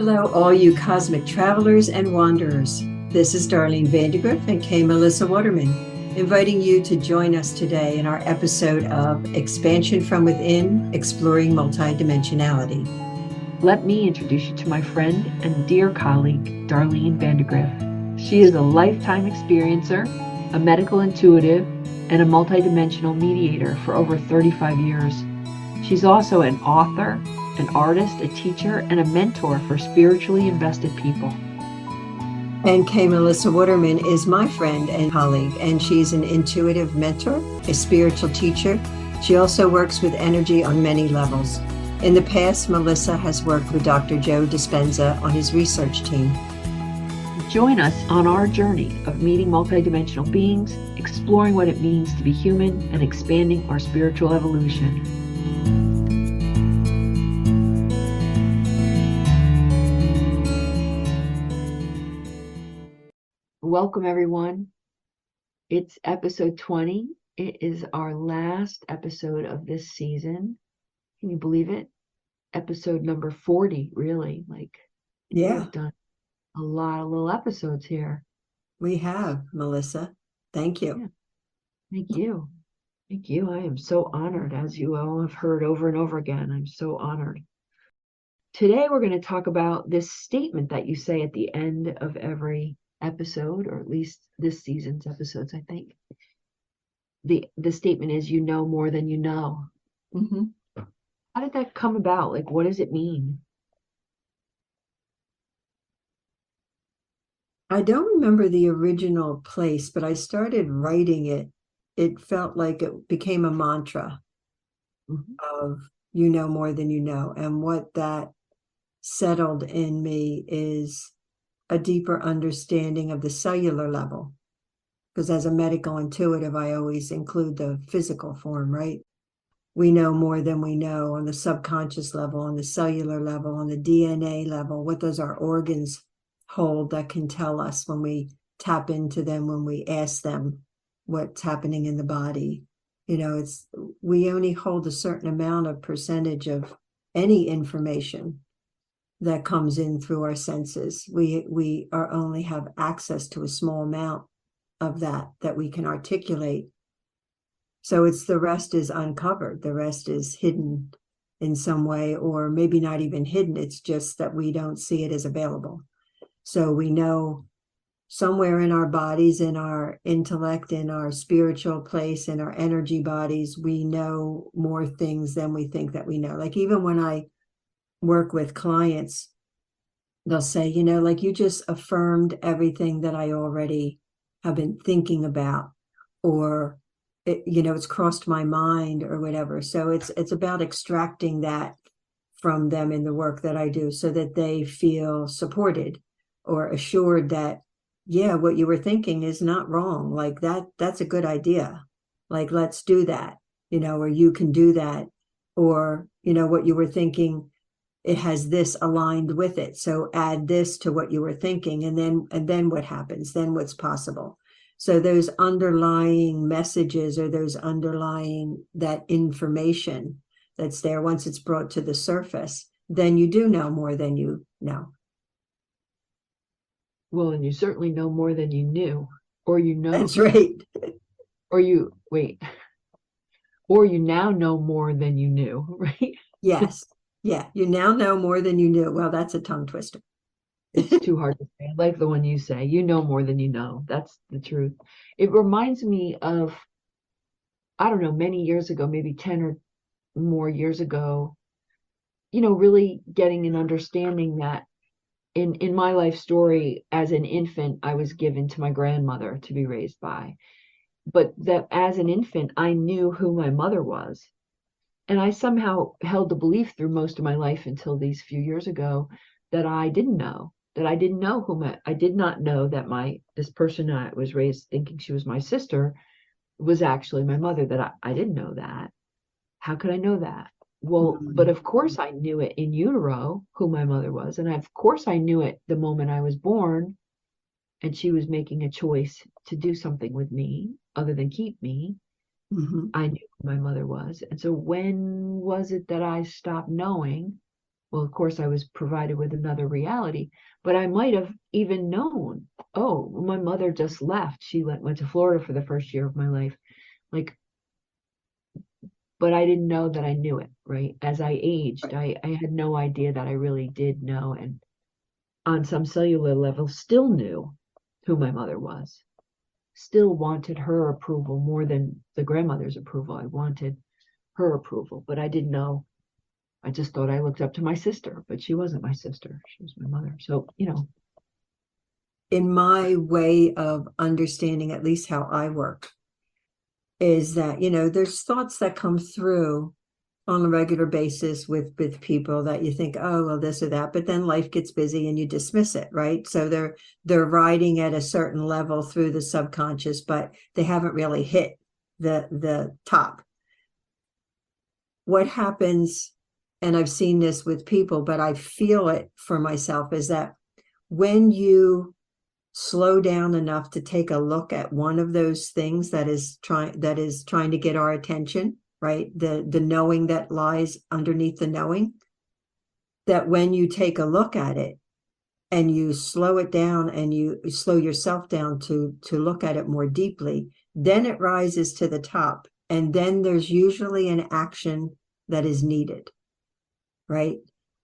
Hello, all you cosmic travelers and wanderers. This is Darlene Grift and K. Melissa Waterman, inviting you to join us today in our episode of Expansion from Within, Exploring Multidimensionality. Let me introduce you to my friend and dear colleague, Darlene Grift. She is a lifetime experiencer, a medical intuitive, and a multidimensional mediator for over 35 years. She's also an author, an artist, a teacher, and a mentor for spiritually invested people. And K. Melissa Waterman is my friend and colleague, and she's an intuitive mentor, a spiritual teacher. She also works with energy on many levels. In the past, Melissa has worked with Dr. Joe Dispenza on his research team. Join us on our journey of meeting multidimensional beings, exploring what it means to be human, and expanding our spiritual evolution. Welcome, everyone. It's episode 20. It is our last episode of this season. Can you believe it? Episode number 40, really. We've done a lot of little episodes here. We have, Melissa. Thank you. Yeah. Thank you. Thank you. I am so honored, as you all have heard over and over again. I'm so honored. Today, we're going to talk about this statement that you say at the end of every episode, or at least this season's episodes, I think. The statement is, you know more than you know. Mm-hmm. How did that come about? What does it mean? I don't remember the original place, but I started writing it. It felt like it became a mantra of you know more than you know. And what that settled in me is a deeper understanding of the cellular level. Because as a medical intuitive, I always include the physical form, right? We know more than we know on the subconscious level, on the cellular level, on the DNA level. What does our organs hold that can tell us when we tap into them, when we ask them what's happening in the body? We only hold a certain amount of percentage of any information that comes in through our senses. We only have access to a small amount of that we can articulate. So the rest is uncovered. The rest is hidden in some way, or maybe not even hidden. It's just that we don't see it as available. So we know somewhere in our bodies, in our intellect, in our spiritual place, in our energy bodies, we know more things than we think that we know. Even when I work with clients, they'll say, you just affirmed everything that I already have been thinking about, or it's crossed my mind, or whatever. So it's about extracting that from them in the work that I do, so that they feel supported or assured that, yeah, what you were thinking is not wrong. That's a good idea. Let's do that, or you can do that, or, what you were thinking, it has this aligned with it. So add this to what you were thinking. And then what happens? Then what's possible? So those underlying messages, or those underlying, that information that's there, once it's brought to the surface, then you do know more than you know. Well, and you certainly know more than you knew, or you know. That's right. Or you now know more than you knew, right? Yes. Yeah. You now know more than you knew. Well, that's a tongue twister. It's too hard to say. I like the one you say, you know more than you know. That's the truth. It reminds me of, I don't know, many years ago, maybe 10 or more years ago, really getting an understanding that in my life story, as an infant, I was given to my grandmother to be raised by. But that as an infant, I knew who my mother was. And I somehow held the belief through most of my life until these few years ago that I didn't know I did not know that this person I was raised thinking she was my sister was actually my mother, that I didn't know that. How could I know that? Well, but of course I knew it in utero, who my mother was. And of course I knew it the moment I was born, and she was making a choice to do something with me other than keep me. I knew who my mother was. And so when was it that I stopped knowing? Well, of course, I was provided with another reality, but I might have even known, oh, my mother just left. She went to Florida for the first year of my life. Like, but I didn't know that I knew it, right? As I aged, Right. I had no idea that I really did know. And on some cellular level, still knew who my mother was, still wanted her approval more than the grandmother's approval. I wanted her approval, but I didn't know. I just thought I looked up to my sister, but she wasn't my sister. She was my mother. So, In my way of understanding, at least how I work, is that, there's thoughts that come through on a regular basis with people that you think, oh, well, this or that, but then life gets busy and you dismiss it, right? So they're riding at a certain level through the subconscious, but they haven't really hit the top. What happens, and I've seen this with people, but I feel it for myself, is that when you slow down enough to take a look at one of those things that is trying to get our attention, right? The knowing that lies underneath the knowing, that when you take a look at it and you slow it down and you slow yourself down to look at it more deeply, then it rises to the top. And then there's usually an action that is needed, right?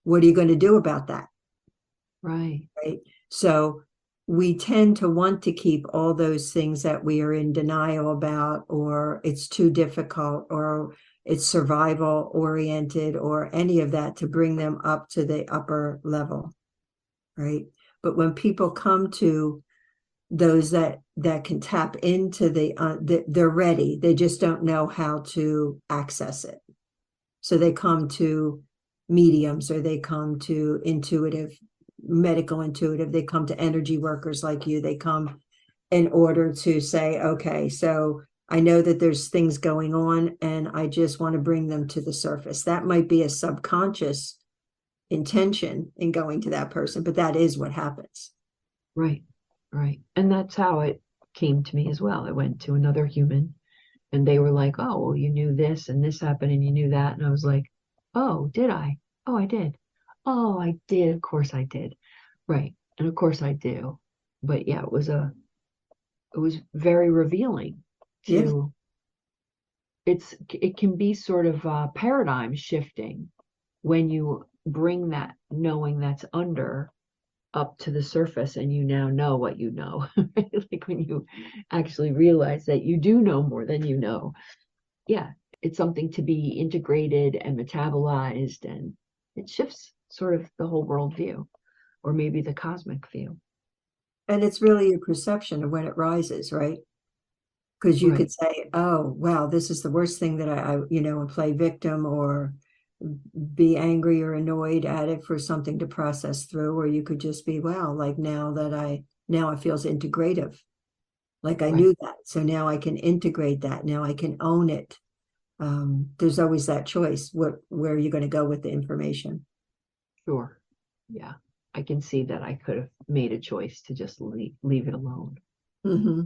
What are you going to do about that? right, Right. So we tend to want to keep all those things that we are in denial about, or it's too difficult, or it's survival oriented, or any of that, to bring them up to the upper level. Right. But when people come to those that can tap into they're ready. They just don't know how to access it. So they come to mediums, or they come to medical intuitive, they come to energy workers like you. They come in order to say, okay, so I know that there's things going on and I just want to bring them to the surface. That might be a subconscious intention in going to that person, but that is what happens. right, right. And that's how it came to me as well. I went to another human and they were like, oh, well, you knew this and this happened and you knew that. And I was like, oh, did I? Oh, I did. Oh, I did. Of course I did. Right. And of course I do. But yeah, it was very revealing Yeah. to it can be sort of paradigm shifting when you bring that knowing that's under up to the surface and you now know what you know. Like when you actually realize that you do know more than you know. Yeah, it's something to be integrated and metabolized, and it shifts sort of the whole worldview, or maybe the cosmic view. And it's really a perception of when it rises, right? Because you Right, could say, oh, wow, this is the worst thing that and play victim, or be angry or annoyed at it for something to process through. Or you could just be, wow, like now it feels integrative. Like I right, knew that. So now I can integrate that. Now I can own it. There's always that choice. Where are you going to go with the information? sure. Yeah, I can see that I could have made a choice to just leave it alone. Hmm.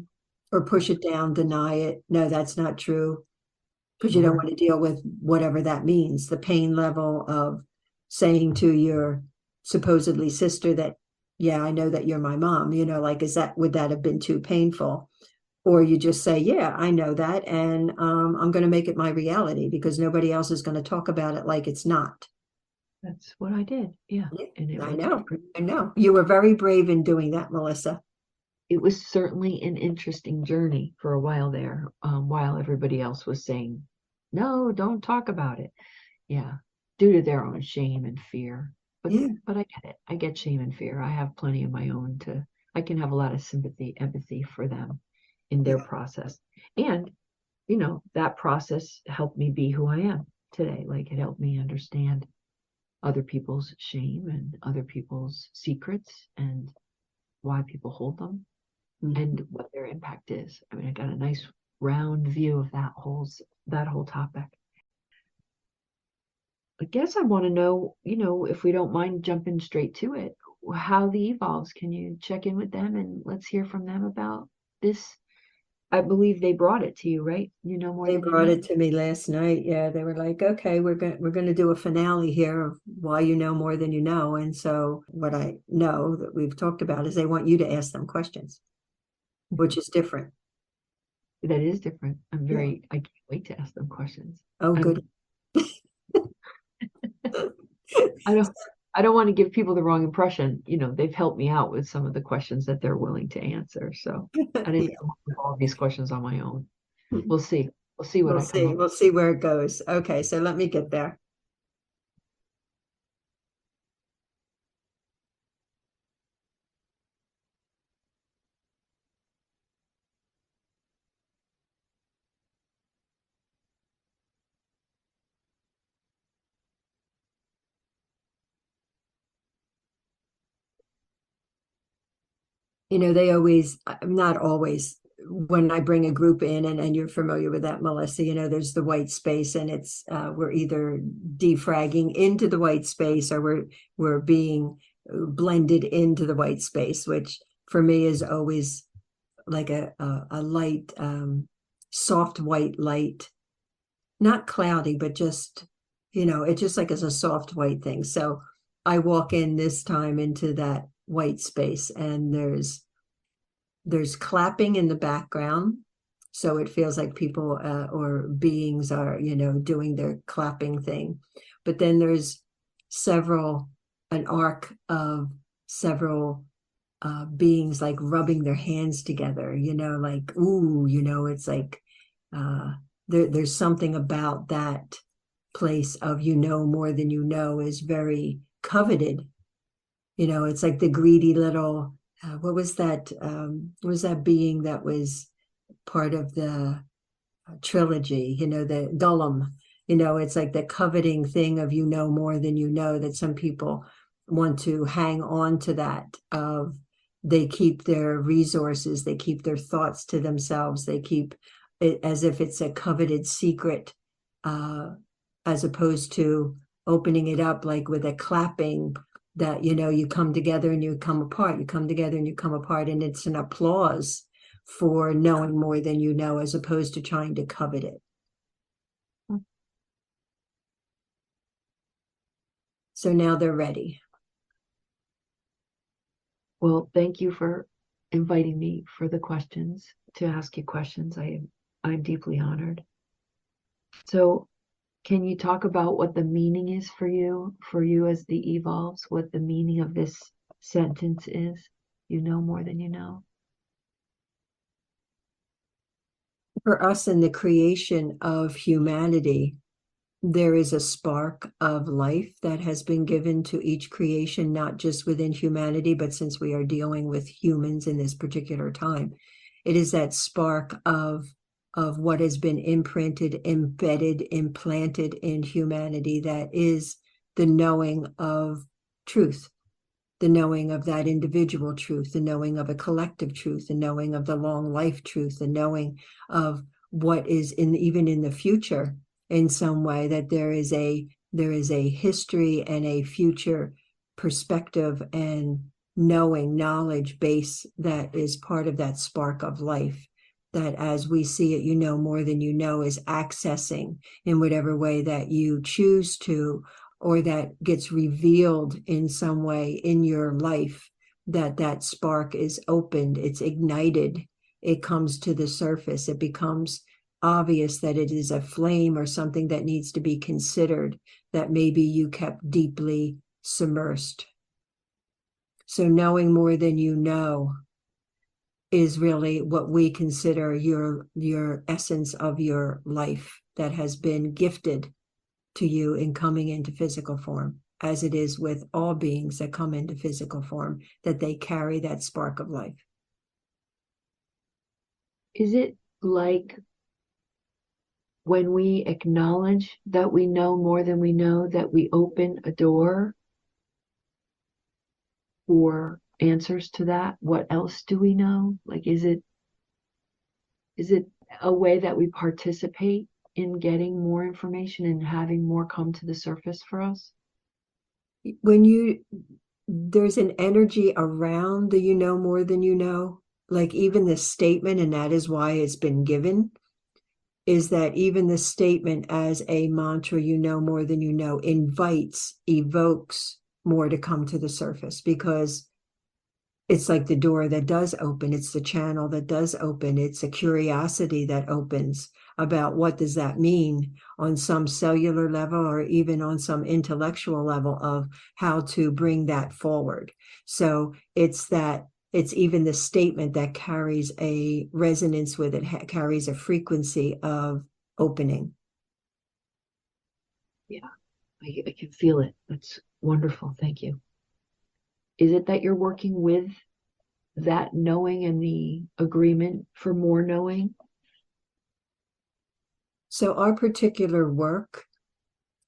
Or push Right, it down, deny it. No, that's not true. Because you don't sure. want to deal with whatever that means. The pain level of saying to your supposedly sister that, yeah, I know that you're my mom, like, would that have been too painful? Or you just say, yeah, I know that. And I'm going to make it my reality because nobody else is going to talk about it like it's not. That's what I did. Yeah, Yeah, and I know. I know. You were very brave in doing that, Melissa. it was certainly an interesting journey for a while there, while everybody else was saying, no, don't talk about it. Yeah, due to their own shame and fear. But Yeah. but I get it. I get shame and fear. I have plenty of my own to I can have a lot of sympathy, empathy for them in their Yeah. process. And, that process helped me be who I am today. Like it helped me understand other people's shame and other people's secrets and why people hold them Mhm. and what their impact is. I mean, I got a nice round view of that whole topic. I guess I want to know, if we don't mind jumping straight to it, how the evolves. Can you check in with them and let's hear from them about this I believe they brought it to you, right? You know more They than you brought know. it to me last night. Yeah, they were like, "Okay, we're going to do a finale here of why you know more than you know." And so what I know that we've talked about is they want you to ask them questions, which is different. That is different. Yeah. I can't wait to ask them questions. Oh, I'm, good. I don't, I don't want to give people the wrong impression. They've helped me out with some of the questions that they're willing to answer. So I didn't Yeah. come up with all these questions on my own. We'll see. We'll see what We'll I come see. up We'll see where it goes. Okay, so let me get there. They always, not always, when I bring a group in, and you're familiar with that, Melissa, there's the white space, and it's we're either defragging into the white space, or we're being blended into the white space, which for me is always like a light, soft white light, not cloudy, but just, it just like is a soft white thing. So I walk in this time into that white space, and there's clapping in the background. So it feels like people or beings are, doing their clapping thing. But then there's an arc of several beings like rubbing their hands together, like, ooh, it's like uh, there's something about that place of more than you know is very coveted. It's like the greedy little, what was that being that was part of the trilogy, the Gollum, it's like the coveting thing of more than you know, that some people want to hang on to, that of they keep their resources, they keep their thoughts to themselves, they keep it as if it's a coveted secret, uh, as opposed to opening it up like with a clapping, that you come together and you come apart, you come together and you come apart, and it's an applause for knowing more than you know, as opposed to trying to covet it. with. So now they're ready. Well, thank you for inviting me for the questions, to ask you questions. I'm deeply honored. So can you talk about what the meaning is for you as the evolves, what the meaning of this sentence is? You know more than you know. For us in the creation of humanity, there is a spark of life that has been given to each creation, not just within humanity, but since we are dealing with humans in this particular time, it is that spark of what has been imprinted, embedded, implanted in humanity, that is the knowing of truth, the knowing of that individual truth, the knowing of a collective truth, the knowing of the long life truth, the knowing of what is even in the future, in some way, that there is a history and a future perspective and knowledge base that is part of that spark of life, that as we see it, more than you know, is accessing in whatever way that you choose to, or that gets revealed in some way in your life, that spark is opened, it's ignited, it comes to the surface, it becomes obvious that it is a flame or something that needs to be considered, that maybe you kept deeply submersed. So knowing more than you know is really what we consider your essence of your life, that has been gifted to you in coming into physical form, as it is with all beings that come into physical form, that they carry that spark of life. Is it like when we acknowledge that we know more than we know, that we open a door for answers to that? What else do we know? Like, is it a way that we participate in getting more information and having more come to the surface for us? When there's an energy around the more than you know, like even the statement, and that is why it's been given, is that even the statement as a mantra, you know more than you know, invites, evokes more to come to the surface, because it's like the door that does open. It's the channel that does open. It's a curiosity that opens about what does that mean on some cellular level, or even on some intellectual level of how to bring that forward. So it's even the statement that carries a resonance with it, carries a frequency of opening. Yeah, I can feel it. That's wonderful. Thank you. Is it that you're working with that knowing and the agreement for more knowing? So our particular work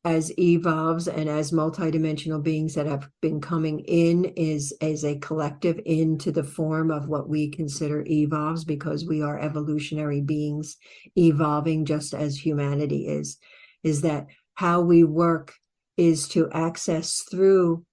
as evolves and as multidimensional beings that have been coming in is as a collective into the form of what we consider evolves, because we are evolutionary beings evolving just as humanity is that how we work is to access through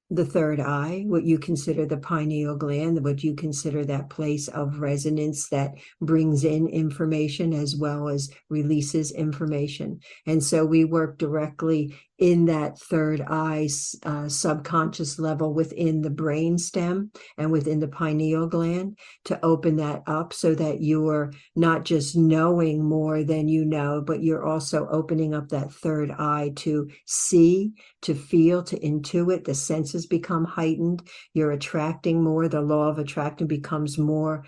the third eye, what you consider the pineal gland, what you consider that place of resonance that brings in information as well as releases information. And so we work directly in that third eye subconscious level within the brain stem and within the pineal gland to open that up, so that you're not just knowing more than you know, but you're also opening up that third eye to see, to feel, to intuit. The senses become heightened. You're attracting more. The law of attraction becomes more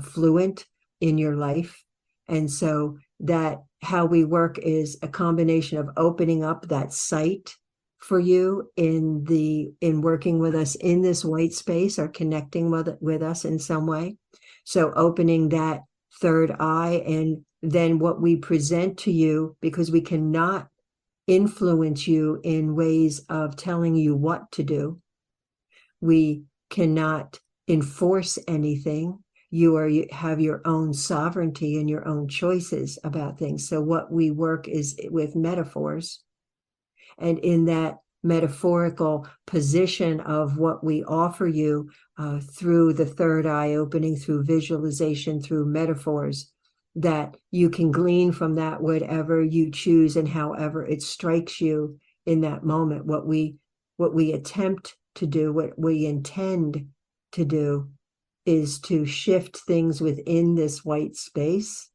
fluent in your life. And so that how we work is a combination of opening up that sight for you in working with us in this white space, or connecting with us in some way. So opening that third eye, and then what we present to you, because we cannot influence you in ways of telling you what to do. We cannot enforce anything. You have your own sovereignty and your own choices about things. So what we work is with metaphors. And in that metaphorical position of what we offer you through the third eye opening, through visualization, through metaphors, that you can glean from that whatever you choose and however it strikes you in that moment. What we attempt to do, what we intend to do, is to shift things within this white space,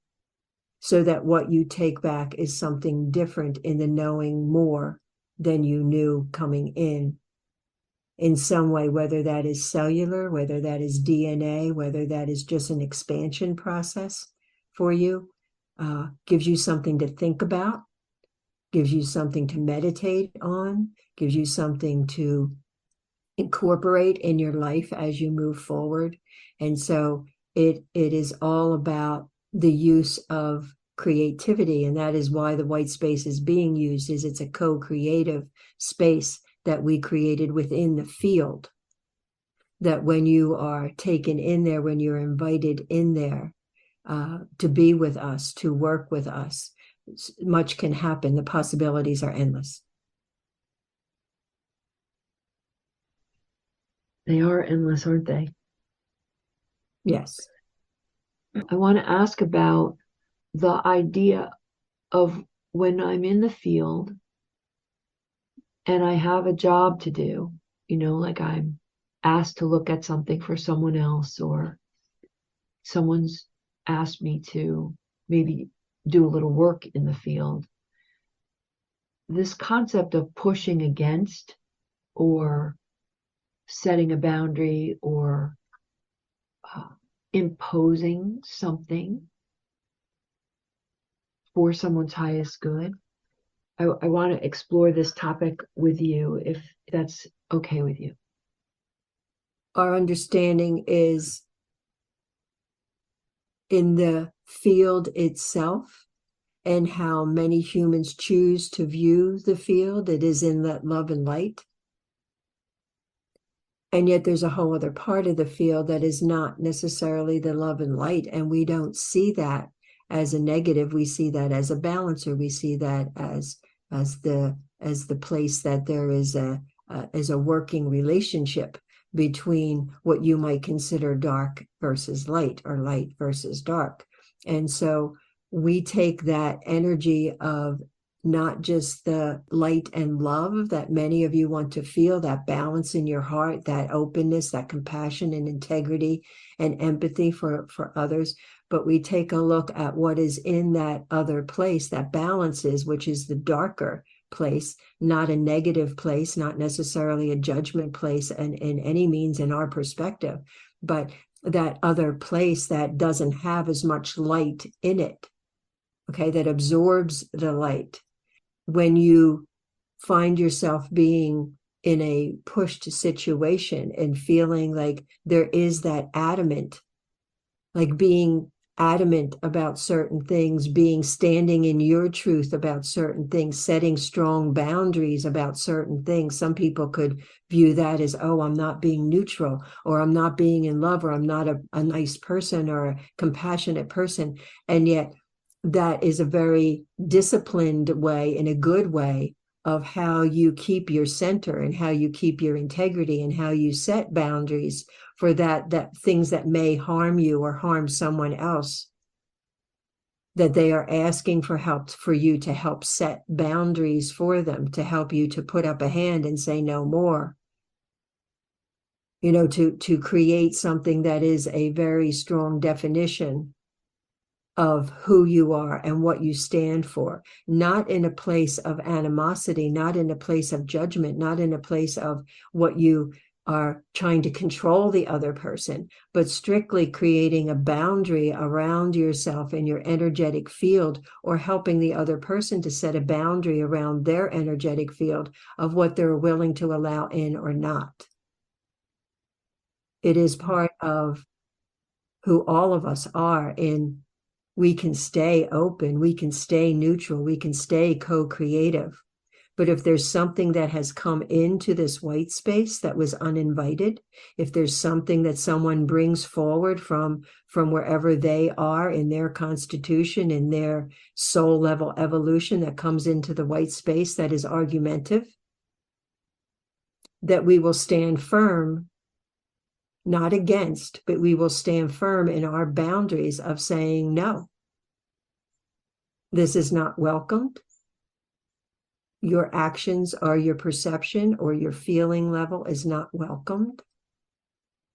so that what you take back is something different in the knowing more than you knew coming in some way, whether that is cellular, whether that is DNA, whether that is just an expansion process for you, gives you something to think about, gives you something to meditate on, gives you something to incorporate in your life as you move forward. And so it is all about the use of creativity. And that is why the white space is being used, is it's a co-creative space that we created within the field, that when you are taken in there, when you're invited in there to be with us, to work with us, much can happen. The possibilities are endless. They are endless, aren't they? Yes. I want to ask about the idea of when I'm in the field and I have a job to do, like I'm asked to look at something for someone else, or someone's asked me to maybe do a little work in the field. This concept of pushing against, or setting a boundary, or imposing something for someone's highest good. I want to explore this topic with you, if that's okay with you. Our understanding is in the field itself, and how many humans choose to view the field. It is in that love and light. And yet there's a whole other part of the field that is not necessarily the love and light. And we don't see that as a negative. We see that as a balancer. We see that as the place that there is a working relationship between what you might consider dark versus light or light versus dark. And so we take that energy of not just the light and love that many of you want to feel, that balance in your heart, that openness, that compassion and integrity and empathy for others, but we take a look at what is in that other place, that balance is, which is the darker place, not a negative place, not necessarily a judgment place and in any means in our perspective, but that other place that doesn't have as much light in it, okay, that absorbs the light. When you find yourself being in a pushed situation and feeling like there is that adamant, like being adamant about certain things, being standing in your truth about certain things, setting strong boundaries about certain things. Some people could view that as, oh, I'm not being neutral, or I'm not being in love, or I'm not a nice person or a compassionate person. And yet that is a very disciplined way, in a good way, of how you keep your center and how you keep your integrity and how you set boundaries for that things that may harm you or harm someone else, that they are asking for help, for you to help set boundaries for them, to help you to put up a hand and say no more, to create something that is a very strong definition of who you are and what you stand for, not in a place of animosity, not in a place of judgment, not in a place of what you are trying to control the other person, but strictly creating a boundary around yourself and your energetic field, or helping the other person to set a boundary around their energetic field of what they're willing to allow in or not. It is part of who all of us are. We can stay open, we can stay neutral, we can stay co-creative. But if there's something that has come into this white space that was uninvited, if there's something that someone brings forward from wherever they are in their constitution, in their soul level evolution, that comes into the white space that is argumentative, that we will stand firm, not against, but we will stand firm in our boundaries of saying, no, this is not welcomed. Your actions or your perception or your feeling level is not welcomed.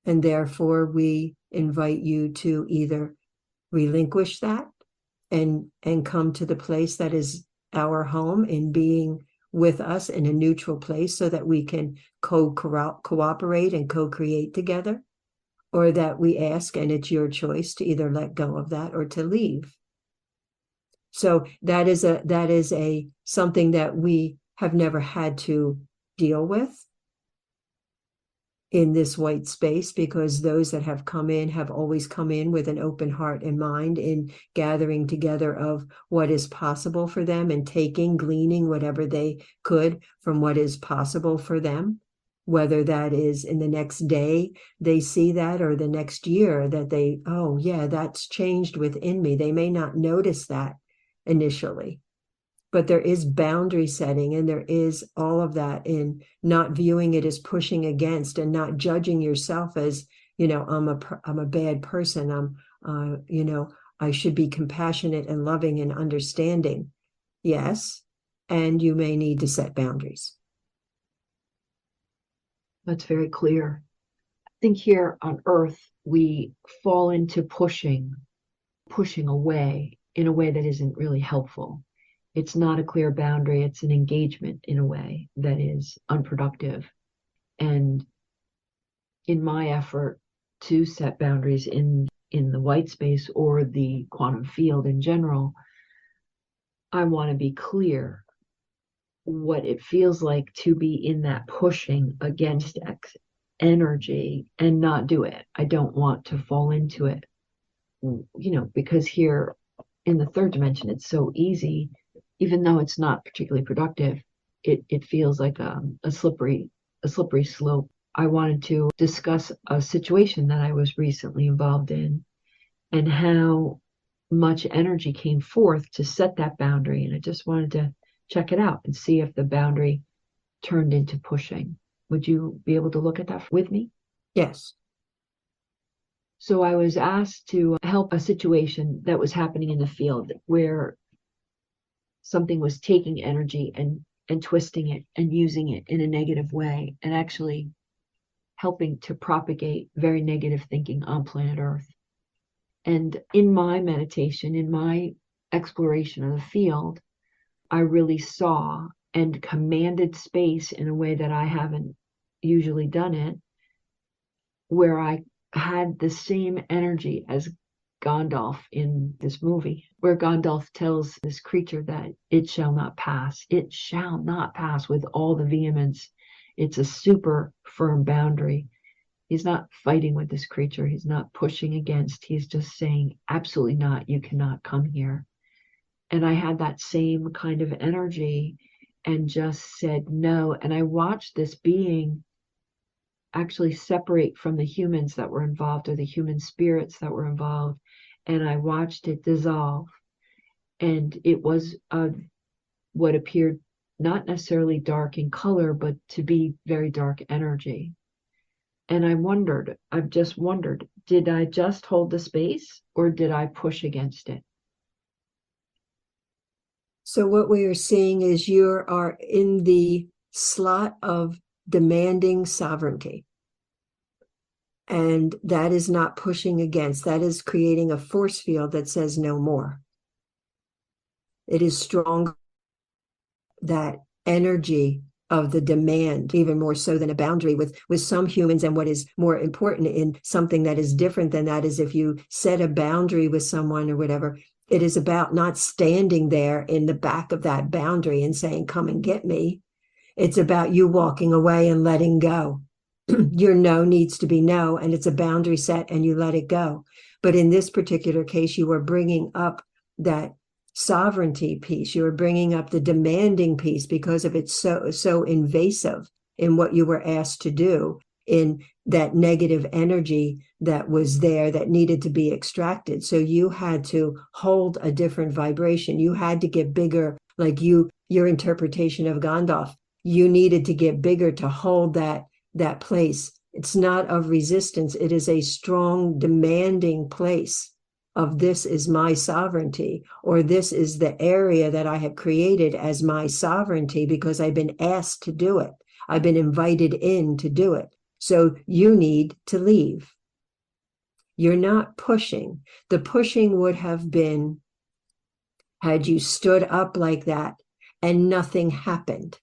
And therefore, we invite you to either relinquish that and come to the place that is our home, in being with us in a neutral place, so that we can cooperate and co-create together, or that we ask, and it's your choice, to either let go of that or to leave. So that is a something that we have never had to deal with in this white space, because those that have come in have always come in with an open heart and mind, in gathering together of what is possible for them and gleaning whatever they could from what is possible for them, whether that is in the next day they see that, or the next year that they, oh yeah, that's changed within me. They may not notice that initially, but there is boundary setting, and there is all of that in not viewing it as pushing against, and not judging yourself as, I'm a bad person. I should be compassionate and loving and understanding. Yes. And you may need to set boundaries. That's very clear. I think here on Earth, we fall into pushing away in a way that isn't really helpful. It's not a clear boundary. It's an engagement in a way that is unproductive. And in my effort to set boundaries in the white space or the quantum field in general, I want to be clear what it feels like to be in that pushing against energy and not do it. I don't want to fall into it, because here in the third dimension, it's so easy, even though it's not particularly productive. It feels like a slippery slope. I wanted to discuss a situation that I was recently involved in, and how much energy came forth to set that boundary. And I just wanted to check it out and see if the boundary turned into pushing. Would you be able to look at that with me? Yes. So I was asked to help a situation that was happening in the field where something was taking energy and twisting it and using it in a negative way and actually helping to propagate very negative thinking on planet Earth. And in my meditation, in my exploration of the field, I really saw and commanded space in a way that I haven't usually done it, where I had the same energy as Gandalf in this movie, where Gandalf tells this creature that it shall not pass. It shall not pass with all the vehemence. It's a super firm boundary. He's not fighting with this creature. He's not pushing against. He's just saying, absolutely not. You cannot come here. And I had that same kind of energy and just said no. And I watched this being actually separate from the humans that were involved or the human spirits that were involved. And I watched it dissolve. And it was what appeared not necessarily dark in color, but to be very dark energy. And I've just wondered, did I just hold the space or did I push against it? So what we are seeing is you are in the slot of demanding sovereignty. And that is not pushing against, that is creating a force field that says no more. It is strong, that energy of the demand, even more so than a boundary with some humans. And what is more important in something that is different than that is if you set a boundary with someone or whatever, it is about not standing there in the back of that boundary and saying, come and get me. It's about you walking away and letting go. Your no needs to be no, and it's a boundary set and you let it go. But in this particular case, you are bringing up that sovereignty piece. You are bringing up the demanding piece because of it's so invasive in what you were asked to do, in that negative energy that was there that needed to be extracted. So you had to hold a different vibration. You had to get bigger, like your interpretation of Gandalf. You needed to get bigger to hold that place. It's not of resistance. It is a strong, demanding place of this is my sovereignty, or this is the area that I have created as my sovereignty because I've been asked to do it. I've been invited in to do it. So you need to leave. You're not pushing. The pushing would have been had you stood up like that and nothing happened.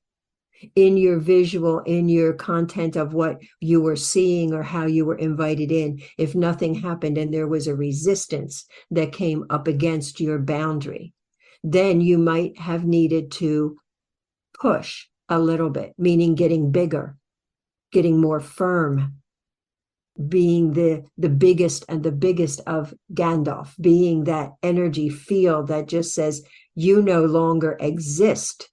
In your visual, in your content of what you were seeing or how you were invited in, if nothing happened and there was a resistance that came up against your boundary, then you might have needed to push a little bit, meaning getting bigger, getting more firm, being the biggest and the biggest of Gandalf, being that energy field that just says, you no longer exist.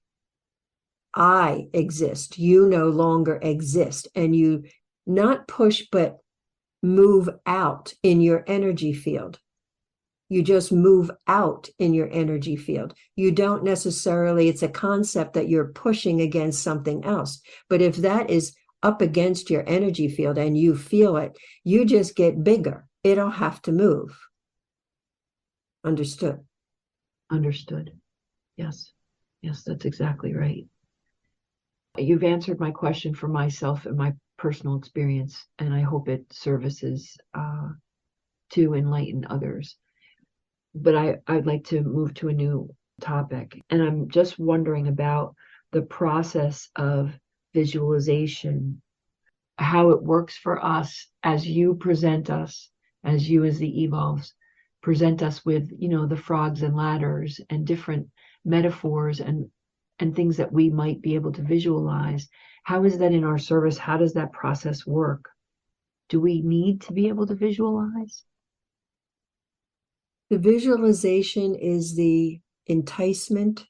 I exist. You no longer exist. And you not push, but move out in your energy field. You just move out in your energy field. You don't necessarily, it's a concept that you're pushing against something else. But if that is up against your energy field and you feel it, you just get bigger. It'll have to move. Understood? Understood. Yes. Yes, that's exactly right. You've answered my question for myself and my personal experience, and I hope it services to enlighten others. But I'd like to move to a new topic, and I'm just wondering about the process of visualization, how it works for us as you present us, as you as the evolves present us with, the frogs and ladders and different metaphors and things that we might be able to visualize. How is that in our service? How does that process work? Do we need to be able to visualize? The visualization is the enticement,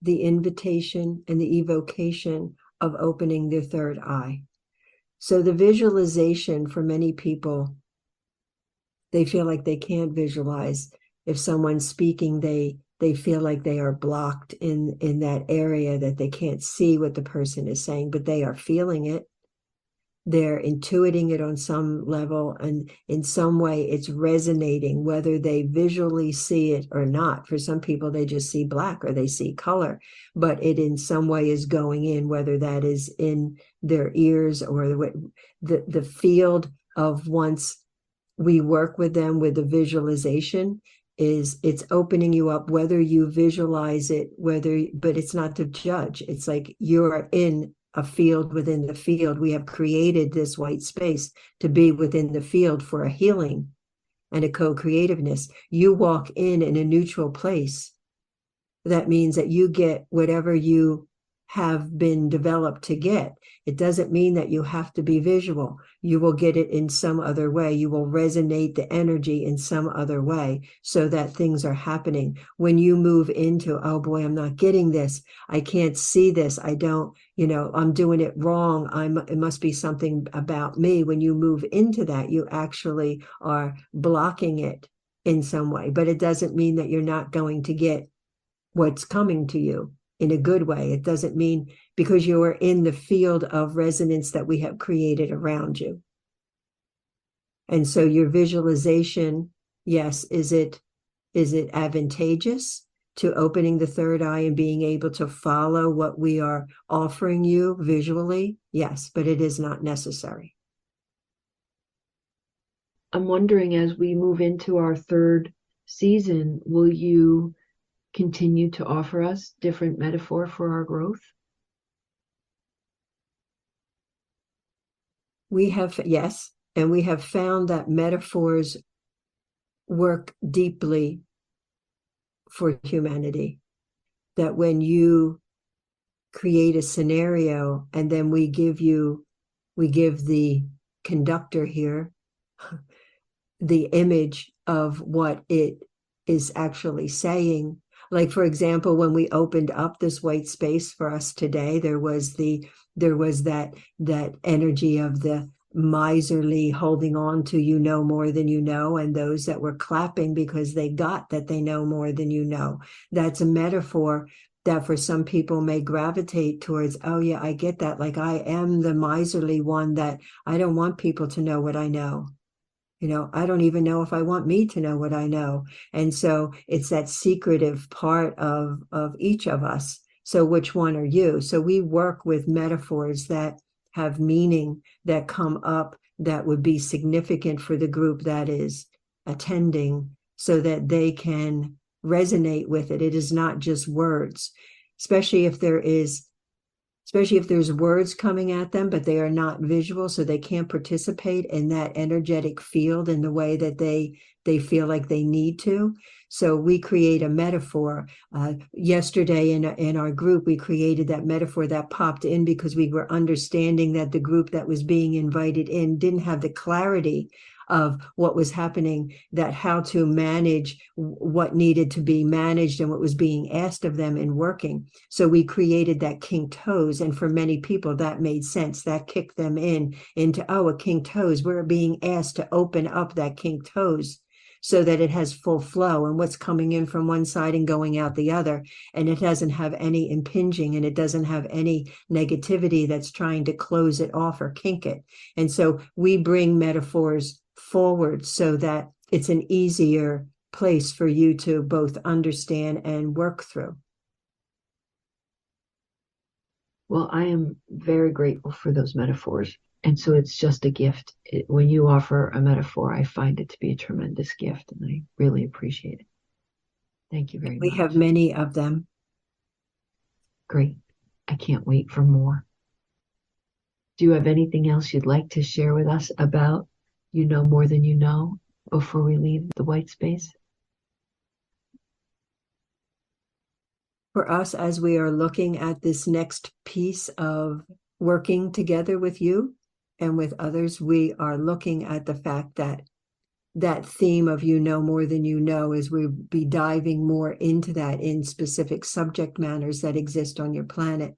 the invitation, and the evocation of opening their third eye. So the visualization for many people, they feel like they can't visualize. If someone's speaking, they feel like they are blocked in that area, that they can't see what the person is saying, but they are feeling it. they're intuiting it on some level, and in some way it's resonating, whether they visually see it or not. For some people, they just see black or they see color, but it in some way is going in, whether that is in their ears or the field of, once we work with them with the visualization, is it's opening you up, whether you visualize it, but it's not to judge. It's like you're in a field within the field. We have created this white space to be within the field for a healing and a co-creativeness. You walk in a neutral place. That means that you get whatever you have been developed to get. It doesn't mean that you have to be visual. You will get it in some other way. You will resonate the energy in some other way, so that things are happening. When you move into, oh boy, I'm not getting this. I can't see this. I don't, I'm doing it wrong. It must be something about me. When you move into that, you actually are blocking it in some way, but it doesn't mean that you're not going to get what's coming to you in a good way. It doesn't mean, because you are in the field of resonance that we have created around you. And so your visualization, yes, is it advantageous to opening the third eye and being able to follow what we are offering you visually? Yes, but it is not necessary. I'm wondering, as we move into our third season, will you continue to offer us different metaphor for our growth? We have, yes, and we have found that metaphors work deeply for humanity. That when you create a scenario and then we give the conductor here the image of what it is actually saying. Like, for example, when we opened up this white space for us today, there was that energy of the miserly holding on to more than you know, and those that were clapping because they got that they know more than you know. That's a metaphor that for some people may gravitate towards, oh yeah, I get that. Like, I am the miserly one, that I don't want people to know what I know. I don't even know if I want me to know what I know. And so it's that secretive part of each of us. So which one are you? So we work with metaphors that have meaning, that come up, that would be significant for the group that is attending, so that they can resonate with it. It is not just words, especially if there's words coming at them, but they are not visual, so they can't participate in that energetic field in the way that they feel like they need to. So we create a metaphor. Yesterday in our group, we created that metaphor that popped in because we were understanding that the group that was being invited in didn't have the clarity of what was happening, that how to manage what needed to be managed and what was being asked of them in working. So we created that king toes, and for many people that made sense. That kicked them into, oh, a king toes. We're being asked to open up that king toes so that it has full flow, and what's coming in from one side and going out the other, and it doesn't have any impinging, and it doesn't have any negativity that's trying to close it off or kink it. And so we bring metaphors forward so that it's an easier place for you to both understand and work through. Well, I am very grateful for those metaphors. And so it's just a gift. When you offer a metaphor, I find it to be a tremendous gift, and I really appreciate it. Thank you very much. We have many of them. Great. I can't wait for more. Do you have anything else you'd like to share with us about You Know More Than You Know before we leave the white space? For us, as we are looking at this next piece of working together with you and with others, we are looking at the fact that that theme of you know more than you know, as we'll be diving more into that in specific subject matters that exist on your planet.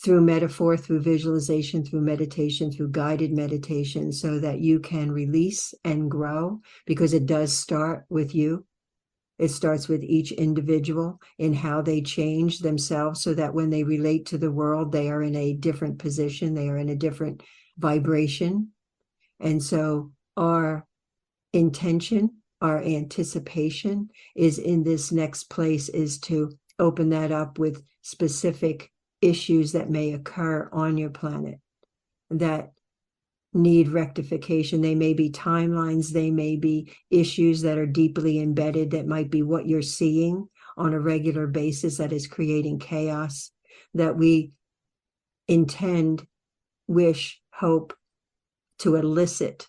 Through metaphor, through visualization, through meditation, through guided meditation, so that you can release and grow, because it does start with you. It starts with each individual in how they change themselves so that when they relate to the world, they are in a different position, they are in a different vibration. And so our intention, our anticipation is in this next place is to open that up with specific issues that may occur on your planet that need rectification. They may be timelines, they may be issues that are deeply embedded, that might be what you're seeing on a regular basis that is creating chaos, that we intend, wish, hope to elicit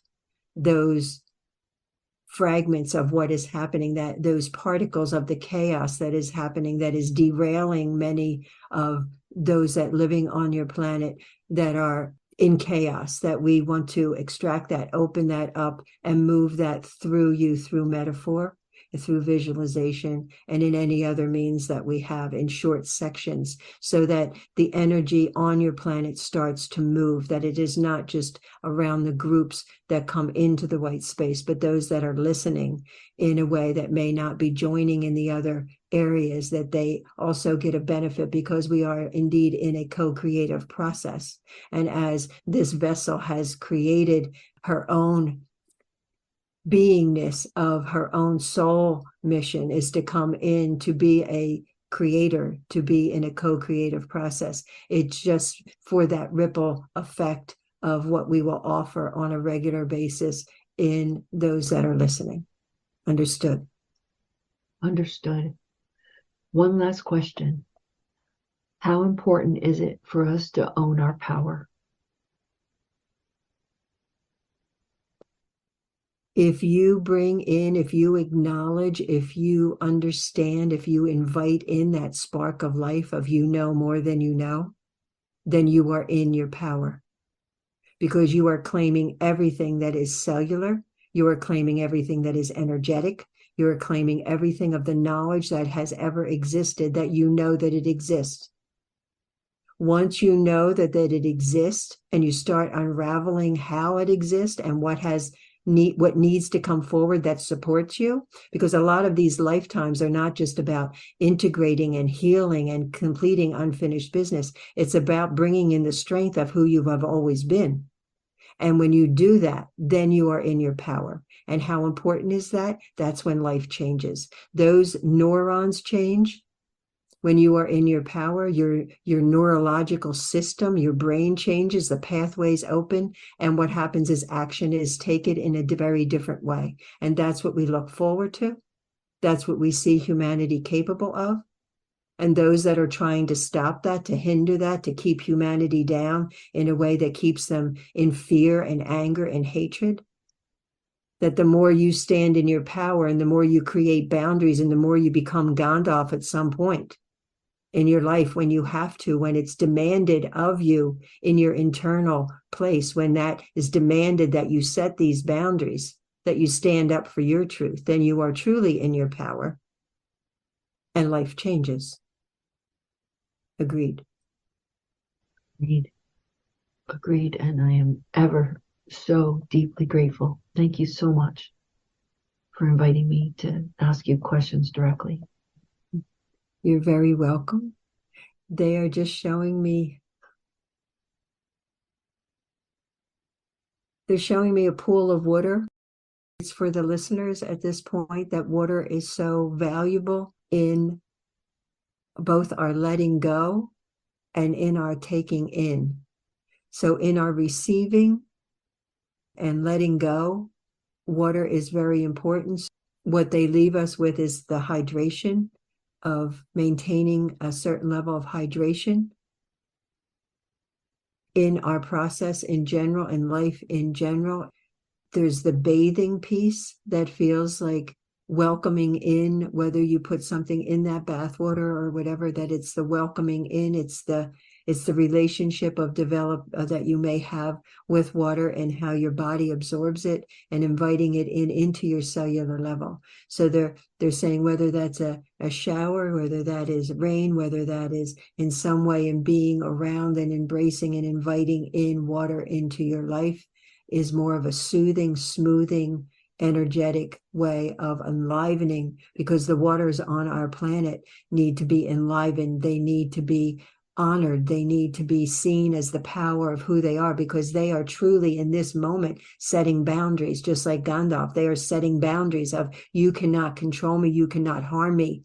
those fragments of what is happening, that those particles of the chaos that is happening, that is derailing many of those that living on your planet that are in chaos, that we want to extract that, open that up, and move that through you, through metaphor, through visualization, and in any other means that we have in short sections, so that the energy on your planet starts to move, that it is not just around the groups that come into the white space, but those that are listening in a way that may not be joining in the other areas, that they also get a benefit, because we are indeed in a co-creative process. And as this vessel has created her own beingness of her own soul mission is to come in to be a creator, to be in a co-creative process. It's just for that ripple effect of what we will offer on a regular basis in those that are listening. Understood? Understood. One last question. How important is it for us to own our power? If you bring in, if you acknowledge, if you understand, if you invite in that spark of life of you know more than you know, then you are in your power, because you are claiming everything that is cellular. You are claiming everything that is energetic. You are claiming everything of the knowledge that has ever existed, that you know that it exists. Once you know that it exists and you start unraveling how it exists and what needs to come forward that supports you, because a lot of these lifetimes are not just about integrating and healing and completing unfinished business. It's about bringing in the strength of who you have always been. And when you do that, then you are in your power. And how important is that? That's when life changes. Those neurons change. When you are in your power, your neurological system, your brain changes, the pathways open, and what happens is action is taken in a very different way. And that's what we look forward to. That's what we see humanity capable of. And those that are trying to stop that, to hinder that, to keep humanity down in a way that keeps them in fear and anger and hatred, that the more you stand in your power and the more you create boundaries and the more you become Gandalf at some point in your life, when you have to, when it's demanded of you in your internal place, when that is demanded that you set these boundaries, that you stand up for your truth, then you are truly in your power and life changes. Agreed. Agreed. Agreed. And I am ever so deeply grateful. Thank you so much for inviting me to ask you questions directly. You're very welcome. They are just showing me, they're showing me a pool of water. It's for the listeners at this point that water is so valuable in both our letting go and in our taking in. So in our receiving and letting go, water is very important. What they leave us with is the hydration of maintaining a certain level of hydration in our process in general, in life in general. There's the bathing piece that feels like welcoming in, whether you put something in that bath water or whatever, that it's the welcoming in, it's the relationship of that you may have with water and how your body absorbs it and inviting it into your cellular level. So they're saying whether that's a shower, whether that is rain, whether that is in some way in being around and embracing and inviting in water into your life, is more of a soothing, smoothing energetic way of enlivening, because the waters on our planet need to be enlivened. They need to be honored. They need to be seen as the power of who they are, because they are truly in this moment setting boundaries, just like Gandalf. They are setting boundaries of, you cannot control me, you cannot harm me,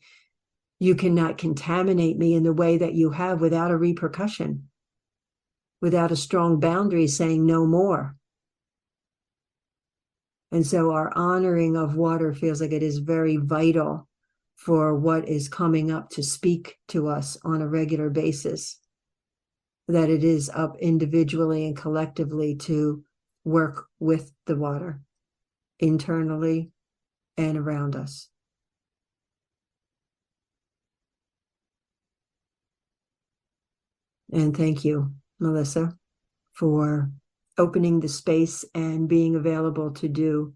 you cannot contaminate me in the way that you have without a repercussion, without a strong boundary saying no more. And so our honoring of water feels like it is very vital for what is coming up to speak to us on a regular basis, that it is up individually and collectively to work with the water internally and around us. And thank you, Melissa, for opening the space and being available to do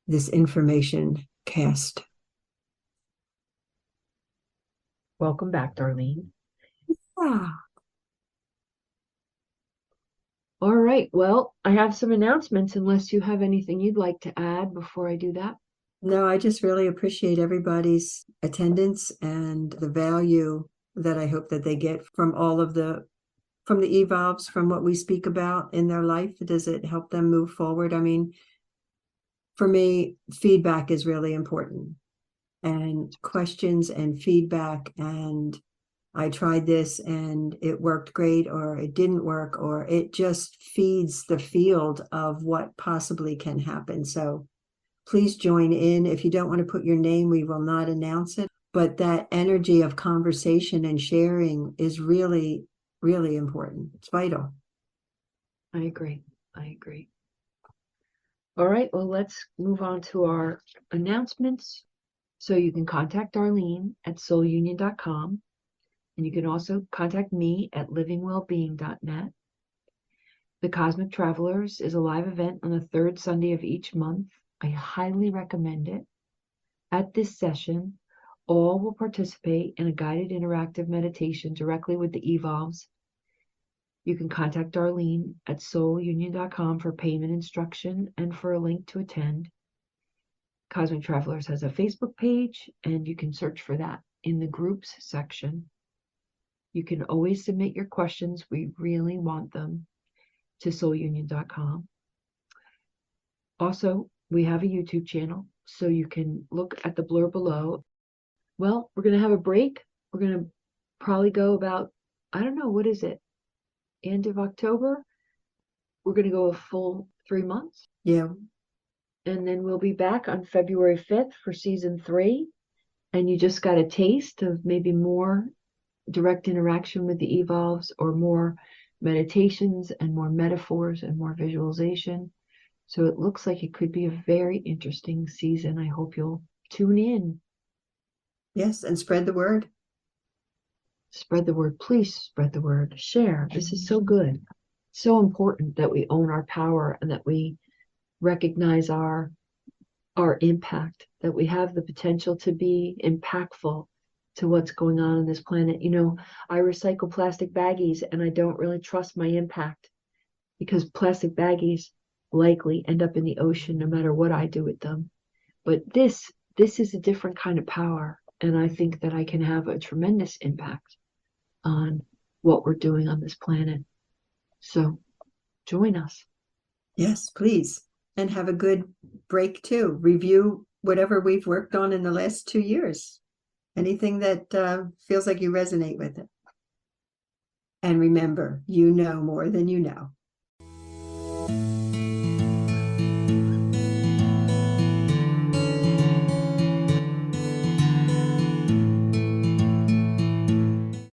this information cast. Welcome back, Darlene. Ah. All right. Well, I have some announcements unless you have anything you'd like to add before I do that. No, I just really appreciate everybody's attendance and the value that I hope that they get from all of from the evolves, from what we speak about in their life. Does it help them move forward? I mean, for me, feedback is really important, and questions and feedback, and I tried this and it worked great, or it didn't work, or it just feeds the field of what possibly can happen. So please join in. If you don't want to put your name, we will not announce it. But that energy of conversation and sharing is really, really important. It's vital. I agree. All right. Well, let's move on to our announcements. So you can contact Darlene at soulunion.com. And you can also contact me at livingwellbeing.net. The Cosmic Travelers is a live event on the third Sunday of each month. I highly recommend it. At this session, all will participate in a guided interactive meditation directly with the evolves. You can contact Darlene at soulunion.com for payment instruction and for a link to attend. Cosmic Travelers has a Facebook page, and you can search for that in the groups section. You can always submit your questions. We really want them to soulunion.com. Also, we have a YouTube channel, so you can look at the blur below. Well, we're going to have a break. We're going to probably go about, I don't know, what is it? End of October? We're going to go a full 3 months. Yeah. And then we'll be back on February 5th for season 3. And you just got a taste of maybe more direct interaction with the evolves, or more meditations and more metaphors and more visualization. So it looks like it could be a very interesting season. I hope you'll tune in. Yes, and spread the word. Spread the word. Please spread the word. Share. This is so good. So important that we own our power and that we recognize our impact, that we have the potential to be impactful to what's going on this planet. You know, I recycle plastic baggies and I don't really trust my impact, because plastic baggies likely end up in the ocean no matter what I do with them. But this is a different kind of power, and I think that I can have a tremendous impact on what we're doing on this planet. So join us. Yes, please. And have a good break too. Review whatever we've worked on in the last 2 years. Anything that feels like you resonate with it. And remember, you know more than you know.